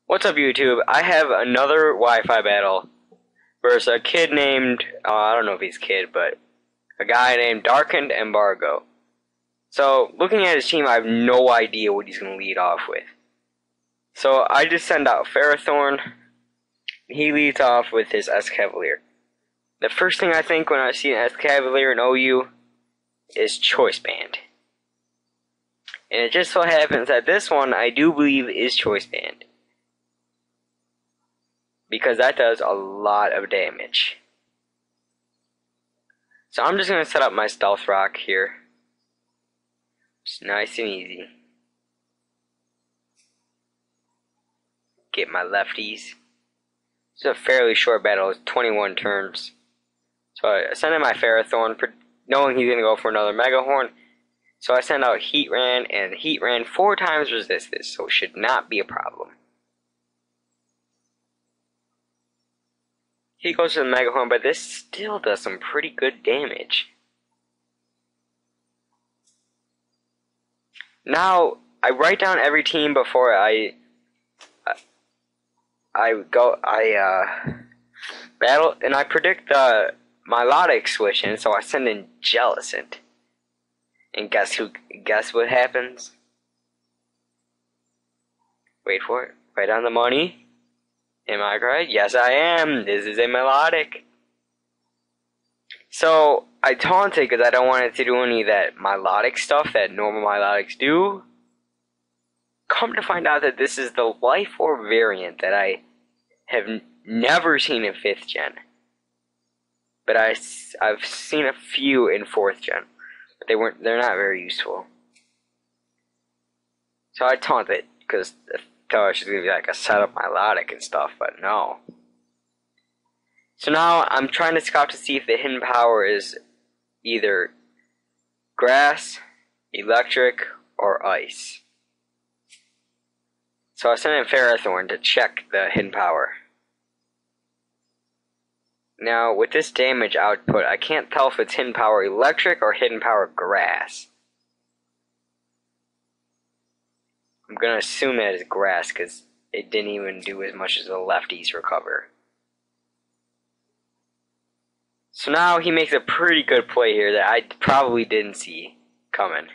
What's up, YouTube? I have another Wi-Fi battle versus a kid named, I don't know if he's a kid, but a guy named DarkenedEmbargo. So, looking at his team, I have no idea what he's going to lead off with. So, I just send out Ferrothorn. He leads off with his S-Cavalier. The first thing I think when I see an S-Cavalier in OU is Choice Band. And it just so happens that this one, I do believe, is Choice Band, because that does a lot of damage. So I'm just going to set up my Stealth Rock here. Just nice and easy. Get my lefties. It's a fairly short battle, it's 21 turns. So I send in my Ferrothorn, knowing he's going to go for another Mega Horn. So I send out Heatran, and Heatran 4 times resists this, so it should not be a problem. He goes to the Mega Horn, but this still does some pretty good damage. Now, I write down every team before I battle, and I predict the Milotic switch in, so I send in Jellicent. And guess what happens? Wait for it. Right on the money. Am I right? Yes, I am. This is a Milotic. So, I taunted because I don't want it to do any of that Milotic stuff that normal Milotics do. Come to find out that this is the Life Orb variant that I have never seen in 5th gen. But I've seen a few in 4th gen. But they're not very useful. So I taunt it, because I thought it was going to be like a setup Milotic and stuff, but no. So now I'm trying to scout to see if the hidden power is either grass, electric, or ice. So I sent in Ferrothorn to check the hidden power. Now, with this damage output, I can't tell if it's hidden power electric or hidden power grass. I'm going to assume that it's grass, because it didn't even do as much as the lefties recover. So now he makes a pretty good play here that I probably didn't see coming.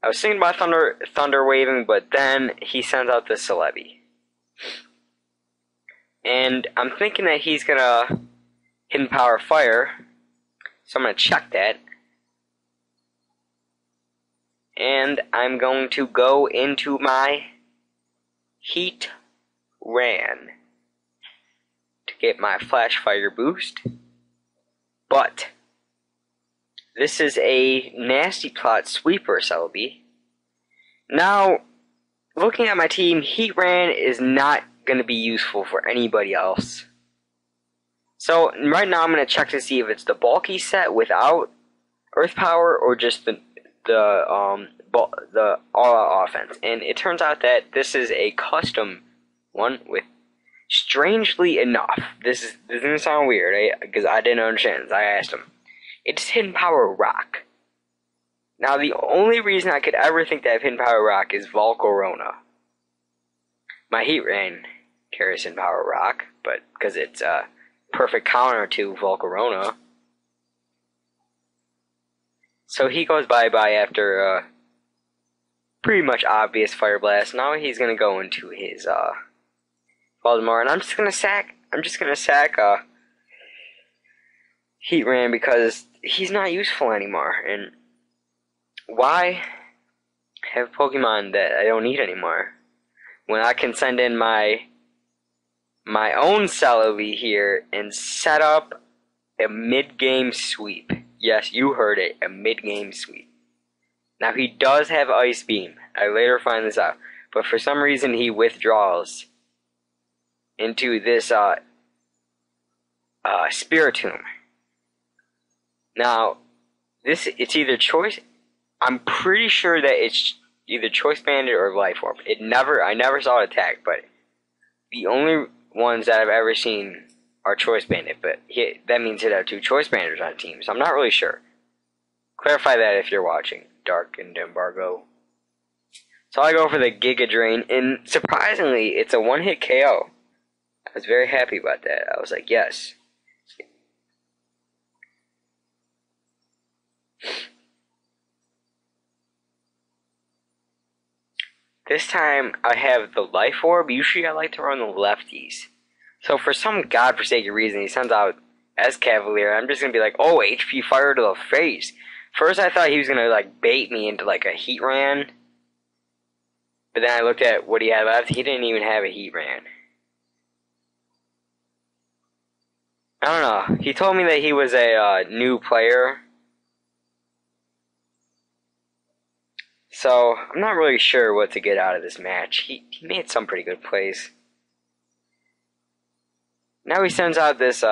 I was thinking about Thunder Waving, but then he sends out the Celebi. And I'm thinking that he's going to hidden power fire, so I'm going to check that. And I'm going to go into my Heatran to get my Flash Fire boost. But this is a Nasty Plot Sweeper Celebi. Now, looking at my team, Heatran is not going to be useful for anybody else. So right now I'm going to check to see if it's the bulky set without Earth Power or just the all-out offense. And it turns out that this is a custom one with, strangely enough, this doesn't sound weird, because I didn't understand this. I asked him. It's hidden power rock. Now the only reason I could ever think that hidden power rock is Volcarona. My Heatran carries hidden power rock, but because it's a perfect counter to Volcarona. So he goes bye-bye after pretty much obvious Fire Blast. Now he's gonna go into his Voldemort, and I'm just gonna sack Heatran because he's not useful anymore. And why have Pokemon that I don't need anymore when I can send in my own Celebi here and set up a mid-game sweep? Yes, you heard it, a mid-game sweep. Now he does have Ice Beam. I later find this out, but for some reason he withdraws into this Spiritomb. Now it's either choice. I'm pretty sure that it's either Choice Banded or Life Orb. I never saw it attack, but the only ones that I've ever seen are Choice Banded, but that means he'd have 2 Choice Banders on a team, so I'm not really sure. Clarify that if you're watching. DarkenedEmbargo. So I go for the Giga Drain, and surprisingly, it's a one-hit KO. I was very happy about that. I was like, yes. This time, I have the Life Orb. Usually I like to run the lefties. So for some godforsaken reason, he sends out Escavalier. I'm just going to be like, oh, HP Fire to the face. First I thought he was going to like bait me into like a Heatran. But then I looked at what he had left. He didn't even have a Heatran. I don't know. He told me that he was a new player. So, I'm not really sure what to get out of this match. He made some pretty good plays. Now he sends out this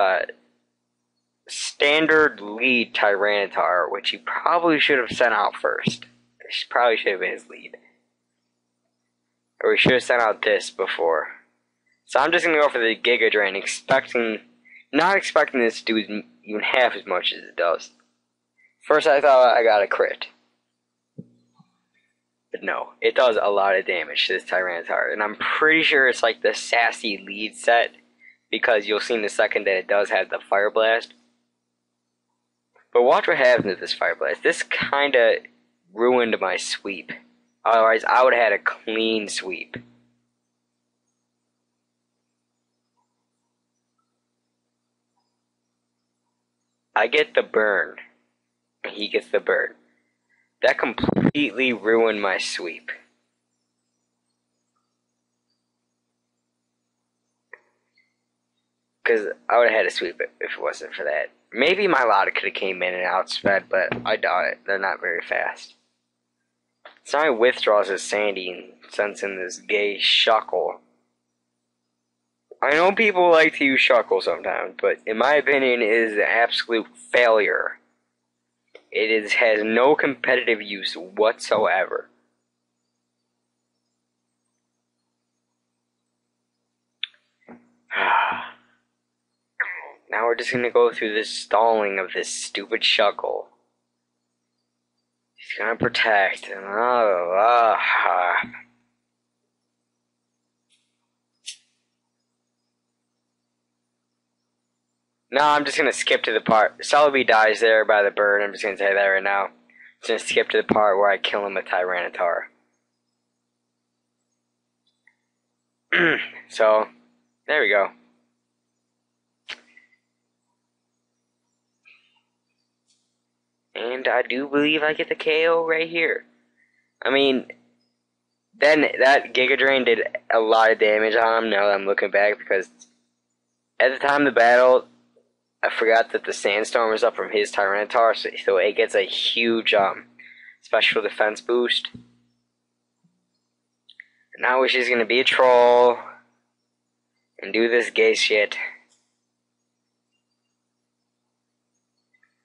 standard lead Tyranitar, which he probably should have sent out first. This probably should have been his lead. Or he should have sent out this before. So I'm just going to go for the Giga Drain, not expecting this to do even half as much as it does. First I thought I got a crit. But no, it does a lot of damage to this Tyranitar. And I'm pretty sure it's like the sassy lead set, because you'll see in a second that it does have the Fire Blast. But watch what happens with this Fire Blast. This kinda ruined my sweep. Otherwise, I would have had a clean sweep. I get the burn, and he gets the burn. That completely ruined my sweep. Because I would have had a sweep if it wasn't for that. Maybe Milotic could have came in and outsped, but I doubt it. They're not very fast. So he withdraws his Sandy and sends in this gay Shuckle. I know people like to use Shuckle sometimes, but in my opinion, it is an absolute failure. It has no competitive use whatsoever. Now we're just going to go through this stalling of this stupid Shuckle. He's going to protect. No, I'm just going to skip to the part. Celebi dies there by the bird. I'm just going to say that right now. I'm just going to skip to the part where I kill him with Tyranitar. So, there we go. And I do believe I get the KO right here. I mean, then that Giga Drain did a lot of damage on him now that I'm looking back, because at the time of the battle, I forgot that the Sandstorm was up from his Tyranitar, so it gets a huge special defense boost. Now he's just going to be a troll and do this gay shit.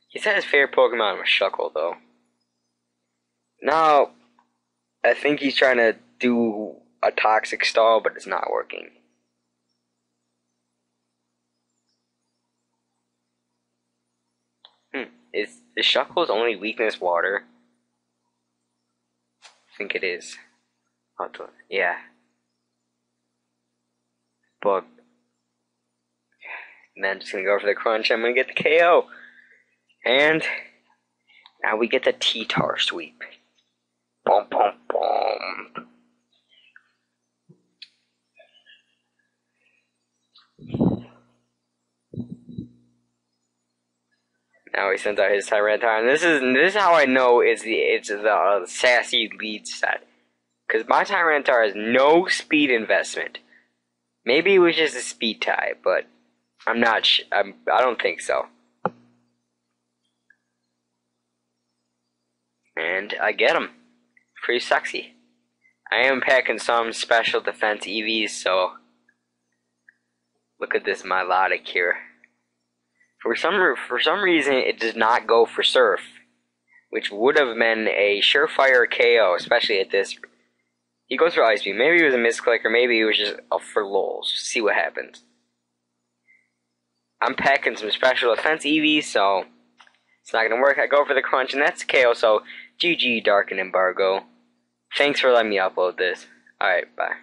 He said his favorite Pokemon was Shuckle, though. Now, I think he's trying to do a toxic stall, but it's not working. Is Shuckle's only weakness water? I think it is. Yeah. But, and then I'm just gonna go for the crunch. I'm gonna get the KO. And now we get the T-Tar sweep. Boom, boom, boom. Now he sends out his Tyranitar, and this is how I know it's the sassy lead set, because my Tyranitar has no speed investment. Maybe it was just a speed tie, but I'm not. I don't think so. And I get him. Pretty sexy. I am packing some special defense EVs, so look at this Milotic here. For some reason, it does not go for Surf, which would have been a surefire KO, especially at this. He goes for Ice Beam. Maybe it was a misclick, or maybe it was just for lulz. See what happens. I'm packing some special defense EVs, so it's not going to work. I go for the crunch, and that's KO, so GG DarkenedEmbargo. Thanks for letting me upload this. Alright, bye.